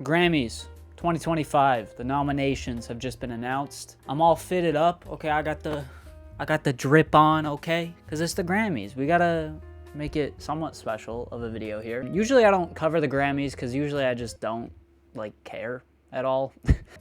Grammys 2025. The nominations have just been announced. I'm all fitted up. Okay, I got the drip on, okay? Because it's the Grammys. We gotta make it somewhat special of a video here. Usually I don't cover the Grammys because usually I just don't like care at all.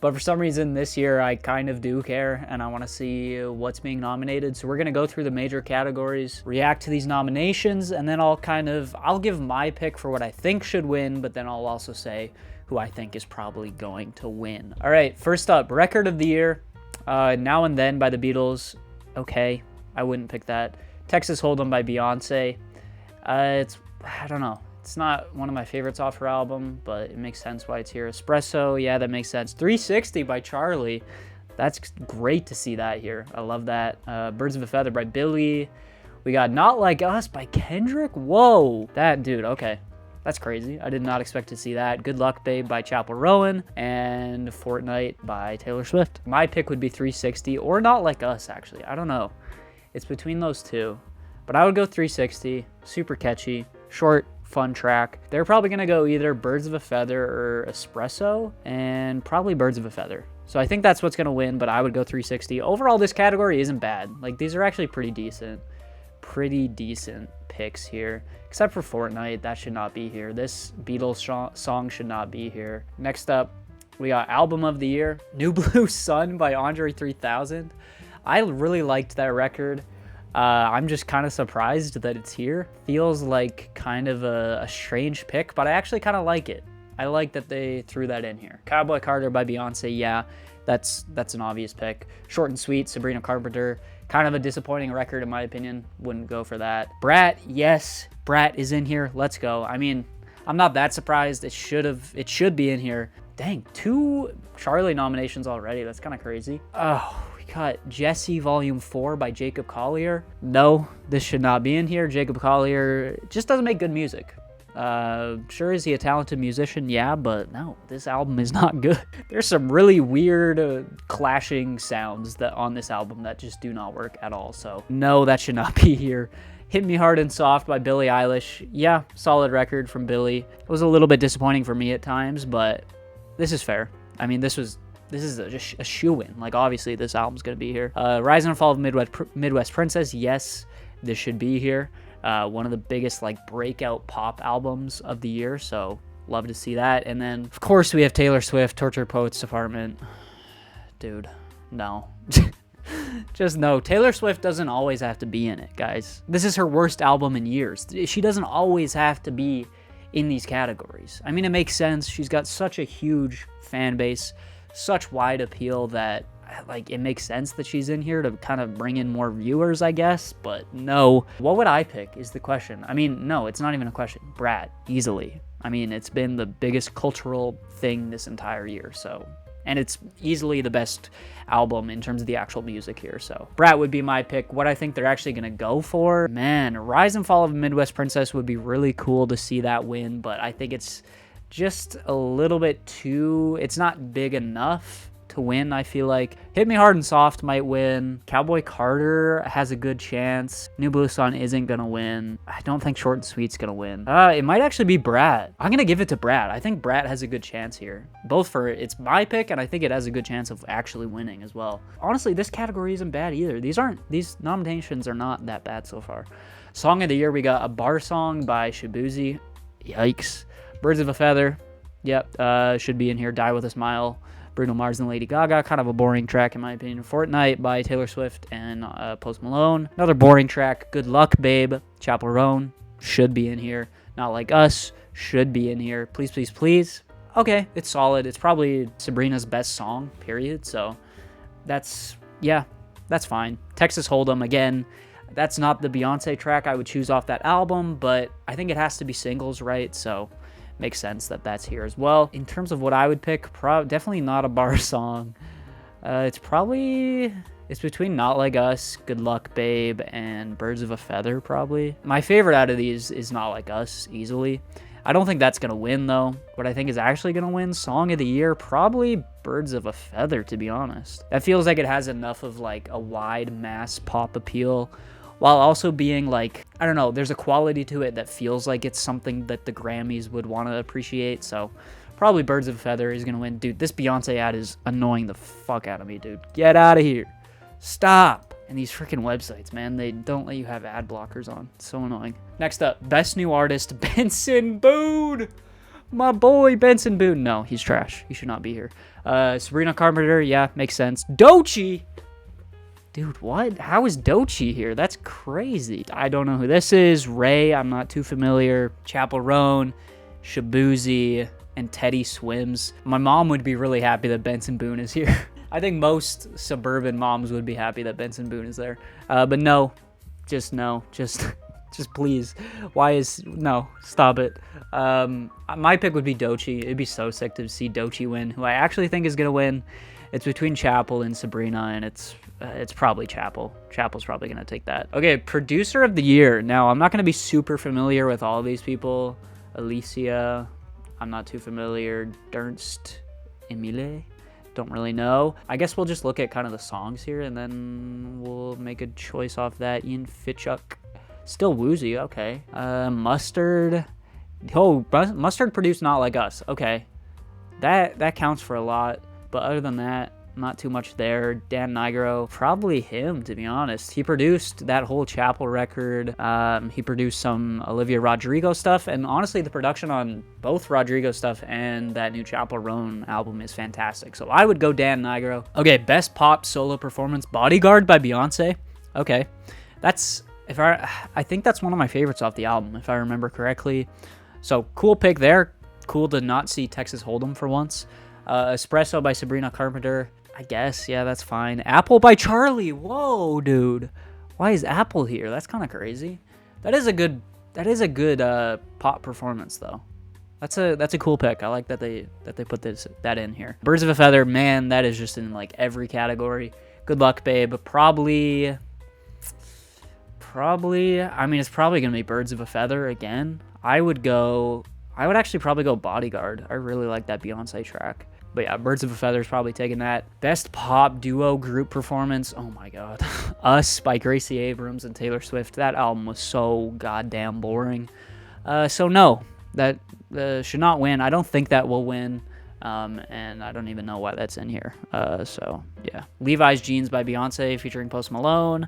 But for some reason this year I kind of do care and I want to see what's being nominated. So we're going to go through the major categories, react to these nominations, and then I'll give my pick for what I think should win, but then I'll also say who I think is probably going to win. All right, first up, record of the year, Now and Then by the Beatles. Okay, I wouldn't pick that. Texas Hold'em by Beyonce. I don't know. It's not one of my favorites off her album, but it makes sense why it's here. Espresso, yeah, that makes sense. 360 by Charlie. That's great to see that here. I love that. Birds of a Feather by Billy. We got Not Like Us by Kendrick. Whoa, that dude, okay. That's crazy. I did not expect to see that. Good Luck Babe by Chappell Rowan and Fortnite by Taylor Swift. My pick would be 360 or Not Like Us, actually. I don't know. It's between those two, but I would go 360. Super catchy, short, fun track. They're probably gonna go either Birds of a Feather or Espresso, and probably Birds of a Feather. So I think that's what's gonna win, but I would go 360. Overall, this category isn't bad. Like, these are actually pretty decent picks here, except for Fortnite. That should not be here. This Beatles song should not be here. Next up, we got Album of the Year, New Blue Sun by Andre 3000. I really liked that record. I'm just kind of surprised that it's here. Feels like kind of a strange pick, but I actually kind of like it. I like that they threw that in here. Cowboy Carter by Beyonce, yeah, that's an obvious pick. Short and Sweet, Sabrina Carpenter. Kind of a disappointing record in my opinion. Wouldn't go for that. Brat, yes, Brat is in here. Let's go. I mean, I'm not that surprised. It should be in here. Dang, 2 Charlie nominations already. That's kind of crazy. Oh, got Jesse Volume 4 by Jacob Collier. No, this should not be in here. Jacob Collier just doesn't make good music. Sure, is he a talented musician? Yeah, but no, this album is not good. There's some really weird clashing sounds that on this album that just do not work at all. So no, that should not be here. Hit Me Hard and Soft by Billie Eilish. Yeah, solid record from Billie. It was a little bit disappointing for me at times, but this is fair. I mean, this is just a shoo-in. Like, obviously, this album's going to be here. Rise and Fall of Midwest Princess. Yes, this should be here. One of the biggest, like, breakout pop albums of the year. So, love to see that. And then, of course, we have Taylor Swift, Torture Poets Department. Dude, no. Just no. Taylor Swift doesn't always have to be in it, guys. This is her worst album in years. She doesn't always have to be in these categories. I mean, it makes sense. She's got such a huge fan base, such wide appeal that, like, it makes sense that she's in here to kind of bring in more viewers, I guess, but no. What would I pick is the question. I mean, no, it's not even a question. Brat, easily. I mean, it's been the biggest cultural thing this entire year, so, and it's easily the best album in terms of the actual music here, so Brat would be my pick. What I think they're actually gonna go for, man, Rise and Fall of Midwest Princess would be really cool to see that win, but I think it's just a little bit too, it's not big enough to win, I feel like. Hit Me Hard and Soft might win. Cowboy Carter has a good chance. New Blue Sun isn't gonna win. I don't think Short and Sweet's gonna win. It might actually be Brat. I'm gonna give it to Brat. I think Brat has a good chance here. Both for, it's my pick, and I think it has a good chance of actually winning as well. Honestly, this category isn't bad either. These nominations are not that bad so far. Song of the Year, we got A Bar Song by Shabuzi. Yikes. Birds of a Feather. Yep, should be in here. Die With a Smile. Bruno Mars and Lady Gaga, kind of a boring track in my opinion. Fortnite by Taylor Swift and Post Malone. Another boring track. Good Luck Babe, Chappell Roan, should be in here. Not Like Us, should be in here. Please, Please, Please. Okay, it's solid. It's probably Sabrina's best song, period. So that's fine. Texas Hold'em, again, that's not the Beyonce track I would choose off that album, but I think it has to be singles, right? So makes sense that that's here as well. In terms of what I would pick, definitely not A Bar Song. It's between Not Like Us, Good Luck Babe, and Birds of a Feather, probably. My favorite out of these is Not Like Us, easily. I don't think that's going to win, though. What I think is actually going to win, Song of the Year, probably Birds of a Feather, to be honest. That feels like it has enough of, like, a wide mass pop appeal, while also being, like, I don't know, there's a quality to it that feels like it's something that the Grammys would want to appreciate. So Probably Birds of a Feather is going to win. Dude, this Beyonce ad is annoying the fuck out of me, dude. Get out of here. Stop. And these freaking websites, man, they don't let you have ad blockers on. It's so annoying. Next up, Best New Artist, Benson Boone. My boy, Benson Boone. No, he's trash. He should not be here. Sabrina Carpenter, yeah, makes sense. Doechii. Dude, what? How is Doechii here? That's crazy. I don't know who this is. Ray, I'm not too familiar. Chappell Roan, Shabuzi, and Teddy Swims. My mom would be really happy that Benson Boone is here. I think most suburban moms would be happy that Benson Boone is there. But no. Just no. Just please. No, stop it. My pick would be Doechii. It'd be so sick to see Doechii win, who I actually think is going to win. It's between Chappell and Sabrina, and it's probably Chappell. Chappell's probably going to take that. Okay, Producer of the Year. Now, I'm not going to be super familiar with all of these people. Alicia, I'm not too familiar. Ernst Emile, don't really know. I guess we'll just look at kind of the songs here, and then we'll make a choice off that. Ian Fitchuk. Still Woozy, okay. Mustard. Oh, Mustard produced Not Like Us. Okay. That counts for a lot. But other than that, not too much there. Dan Nigro, probably him, to be honest. He produced that whole Chappell record. He produced some Olivia Rodrigo stuff. And honestly, the production on both Rodrigo stuff and that new Chappell Roan album is fantastic. So I would go Dan Nigro. Okay, Best Pop Solo Performance, Bodyguard by Beyonce. Okay. I think that's one of my favorites off the album, if I remember correctly. So cool pick there. Cool to not see Texas Hold'em for once. Espresso by Sabrina Carpenter. I guess, yeah, that's fine. Apple by Charlie. Whoa, dude. Why is Apple here? That's kind of crazy. That is a good pop performance though. That's a cool pick. I like that they put that in here. Birds of a Feather, man, that is just in like every category. Good luck, babe. Probably, I mean, it's probably going to be Birds of a Feather again. I would actually probably go Bodyguard. I really like that Beyonce track. But yeah, Birds of a Feather is probably taking that. Best Pop Duo Group Performance. Oh my god. Us by Gracie Abrams and Taylor Swift. That album was so goddamn boring. So no, that should not win. I don't think that will win. And I don't even know why that's in here. So yeah. Levi's Jeans by Beyonce featuring Post Malone.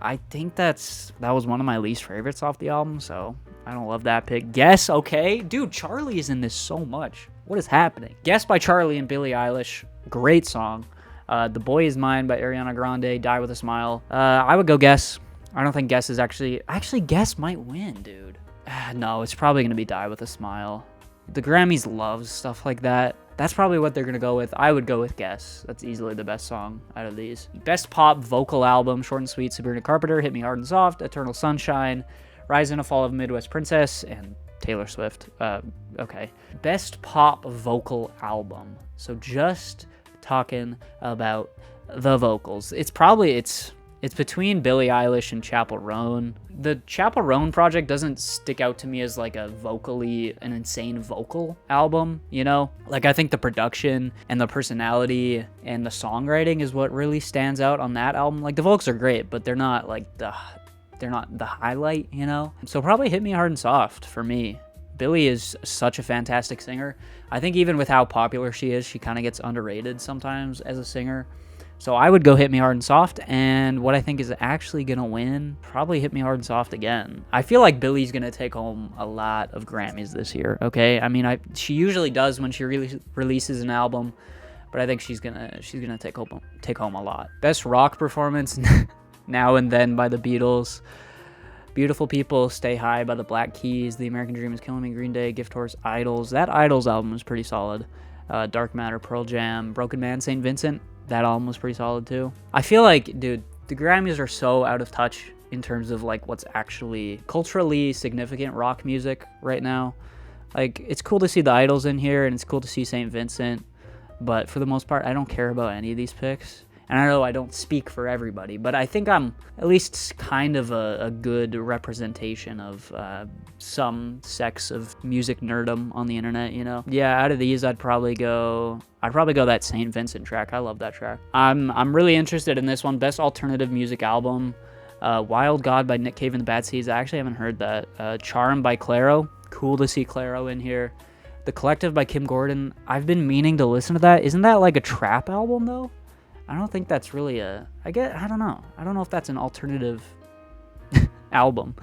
I think that was one of my least favorites off the album, so I don't love that pick. Guess, okay. Dude, Charlie is in this so much. What is happening? Guess by Charlie and Billie Eilish. Great song. The Boy Is Mine by Ariana Grande. Die With a Smile. I would go Guess. I don't think Guess is actually Guess might win, dude. No, it's probably going to be Die With a Smile. The Grammys love stuff like that. That's probably what they're going to go with. I would go with Guess. That's easily the best song out of these. Best Pop Vocal Album, Short and Sweet, Sabrina Carpenter, Hit Me Hard and Soft, Eternal Sunshine, Rise and Fall of a Midwest Princess, and Taylor Swift. Okay. Best Pop Vocal Album. So just talking about the vocals. It's between Billie Eilish and Chappell Roan. The Chappell Roan project doesn't stick out to me as like an insane vocal album, you know? Like I think the production and the personality and the songwriting is what really stands out on that album. Like the vocals are great, but they're not the highlight, you know? So probably Hit Me Hard and Soft for me. Billie is such a fantastic singer. I think even with how popular she is, she kind of gets underrated sometimes as a singer. So I would go Hit Me Hard and Soft, and what I think is actually going to win, probably Hit Me Hard and Soft again. I feel like Billie's going to take home a lot of Grammys this year, okay? I mean, she usually does when she releases an album, but I think she's gonna take home a lot. Best Rock Performance, Now and Then by the Beatles. Beautiful People, Stay High by the Black Keys, The American Dream is Killing Me, Green Day, Gift Horse, Idols. That Idols album was pretty solid. Dark Matter, Pearl Jam, Broken Man, St. Vincent. That album was pretty solid too. I feel like, dude, the Grammys are so out of touch in terms of like what's actually culturally significant rock music right now. Like, it's cool to see the Idols in here, and it's cool to see St. Vincent, but for the most part, I don't care about any of these picks. And I know I don't speak for everybody, but I think I'm at least kind of a good representation of some sects of music nerdom on the internet, you know? Yeah, out of these, I'd probably go that St. Vincent track. I love that track. I'm really interested in this one. Best Alternative Music Album. Wild God by Nick Cave and the Bad Seeds. I actually haven't heard that. Charm by Clairo. Cool to see Clairo in here. The Collective by Kim Gordon. I've been meaning to listen to that. Isn't that like a trap album though? I don't think that's really I don't know. I don't know if that's an alternative album.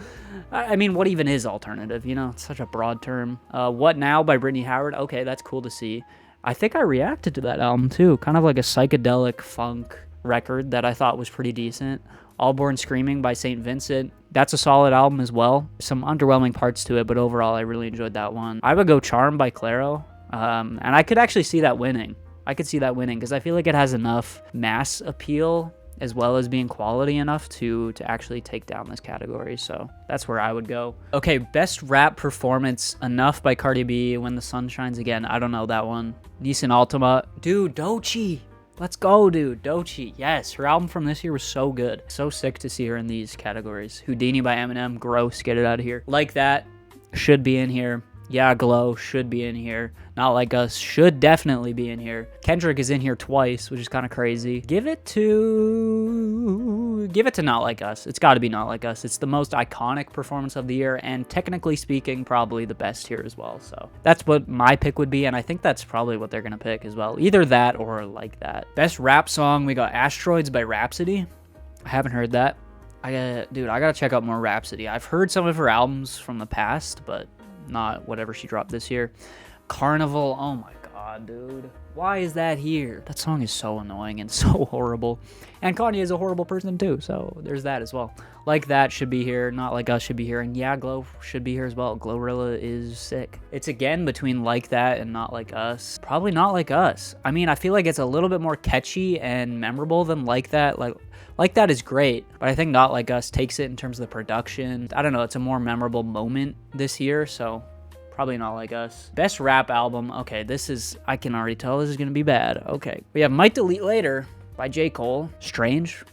I mean, what even is alternative? You know, it's such a broad term. What Now by Brittany Howard. Okay, that's cool to see. I think I reacted to that album too. Kind of like a psychedelic funk record that I thought was pretty decent. All Born Screaming by St. Vincent. That's a solid album as well. Some underwhelming parts to it, but overall I really enjoyed that one. I would go Charm by Clairo. And I could actually see that winning. I could see that winning because I feel like it has enough mass appeal as well as being quality enough to actually take down this category. So that's where I would go. Okay, best rap performance, Enough by Cardi B, When the Sun Shines Again. I don't know that one. Nissan Altima. Dude, Doechii. Let's go, dude. Doechii. Yes, her album from this year was so good. So sick to see her in these categories. Houdini by Eminem. Gross. Get it out of here. Like That should be in here. Yeah, Glow should be in here. Not Like Us should definitely be in here. Kendrick is in here twice, which is kind of crazy. Give it to Not Like Us. It's got to be Not Like Us. It's the most iconic performance of the year, and technically speaking, probably the best here as well. So that's what my pick would be, and I think that's probably what they're gonna pick as well. Either that or Like That. Best rap song, we got Asteroids by Rhapsody. I haven't heard that. Dude, I gotta check out more Rhapsody. I've heard some of her albums from the past, but not whatever she dropped this year. Carnival. Oh my god, dude. Why is that here? That song is so annoying and so horrible. And Kanye is a horrible person too, so there's that as well. Like That should be here. Not Like Us should be here. And yeah, Glow should be here as well. Glorilla is sick. It's again between Like That and Not Like Us. Probably Not Like Us. I mean, I feel like it's a little bit more catchy and memorable than Like That. Like That is great, but I think Not Like Us takes it in terms of the production. I don't know, it's a more memorable moment this year, so probably Not Like Us. Best rap album. Okay, I can already tell this is going to be bad. Okay. We have Might Delete Later by J. Cole. Strange.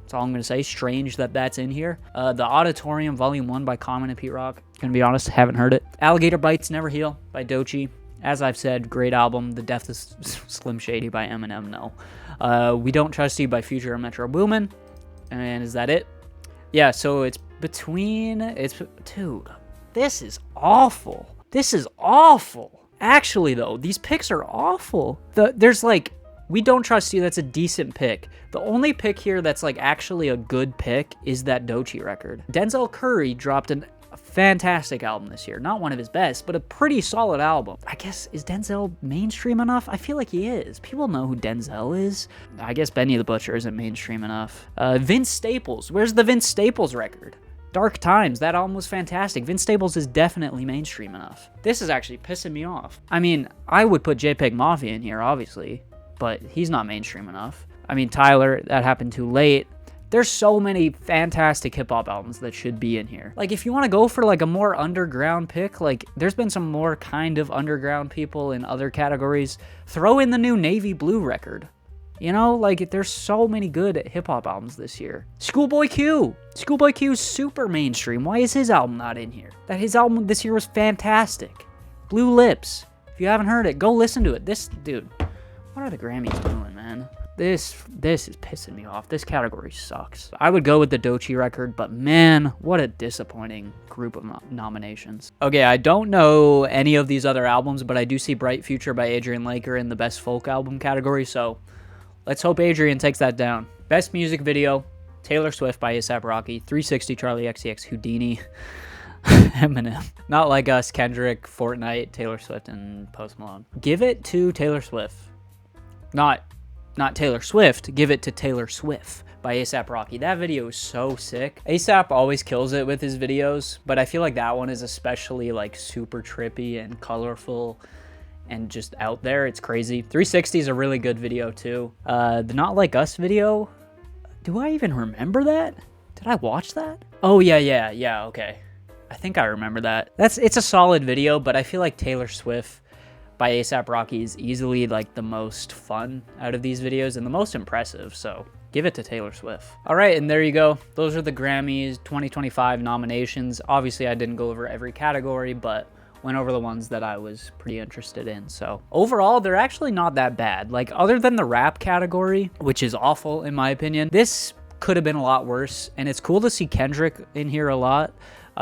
That's all I'm going to say. Strange that that's in here. The Auditorium Volume 1 by Common and Pete Rock. Gonna be honest, haven't heard it. Alligator Bites Never Heal by Doechii. As I've said, great album. The Death of Slim Shady by Eminem, no. We Don't Trust You by Future and Metro Boomin. And is that it? Yeah, so it's between... Dude, this is awful. This is awful. Actually, though, these picks are awful. There's like... We Don't Trust You, that's a decent pick. The only pick here that's like actually a good pick is that Doechii record. Denzel Curry dropped a fantastic album this year. Not one of his best, but a pretty solid album. I guess, is Denzel mainstream enough? I feel like he is. People know who Denzel is. I guess Benny the Butcher isn't mainstream enough. Vince Staples. Where's the Vince Staples record? Dark Times. That album was fantastic. Vince Staples is definitely mainstream enough. This is actually pissing me off. I mean, I would put JPEG Mafia in here, obviously, but he's not mainstream enough. I mean, Tyler, That Happened Too Late. There's so many fantastic hip-hop albums that should be in here. Like, if you want to go for, like, a more underground pick, like, there's been some more kind of underground people in other categories. Throw in the new Navy Blue record. You know, like, there's so many good hip-hop albums this year. Schoolboy Q. Schoolboy Q's super mainstream. Why is his album not in here? His album this year was fantastic. Blue Lips. If you haven't heard it, go listen to it. Dude, what are the Grammys doing, man? This is pissing me off. This category sucks. I would go with the Doechii record, but man, what a disappointing group of nominations. Okay, I don't know any of these other albums, but I do see Bright Future by Adrian Laker in the Best Folk Album category, so let's hope Adrian takes that down. Best Music Video, Taylor Swift by A$AP Rocky, 360 Charlie XCX, Houdini, Eminem. Not Like Us, Kendrick, Fortnite, Taylor Swift, and Post Malone. Give it to Taylor Swift. Not Taylor Swift, give it to Taylor Swift by A$AP Rocky. That video is so sick. A$AP always kills it with his videos, but I feel like that one is especially like super trippy and colorful and just out there. It's crazy. 360 is a really good video too. The Not Like Us video, do I even remember that? Did I watch that? Oh yeah, okay. I think I remember that. It's a solid video, but I feel like Taylor Swift by A$AP Rocky is easily like the most fun out of these videos and the most impressive, so give it to Taylor Swift. All right, and there you go. Those are the Grammys 2025 nominations. Obviously, I didn't go over every category, but went over the ones that I was pretty interested in. So overall, they're actually not that bad. Like, other than the rap category, which is awful in my opinion, this could have been a lot worse, and it's cool to see Kendrick in here a lot.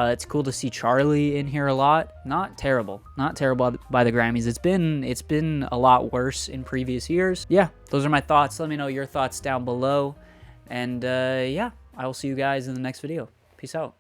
It's cool to see Charlie in here a lot. Not terrible by the Grammys. It's been a lot worse in previous years. Yeah, those are my thoughts. Let me know your thoughts down below. And yeah, I will see you guys in the next video. Peace out.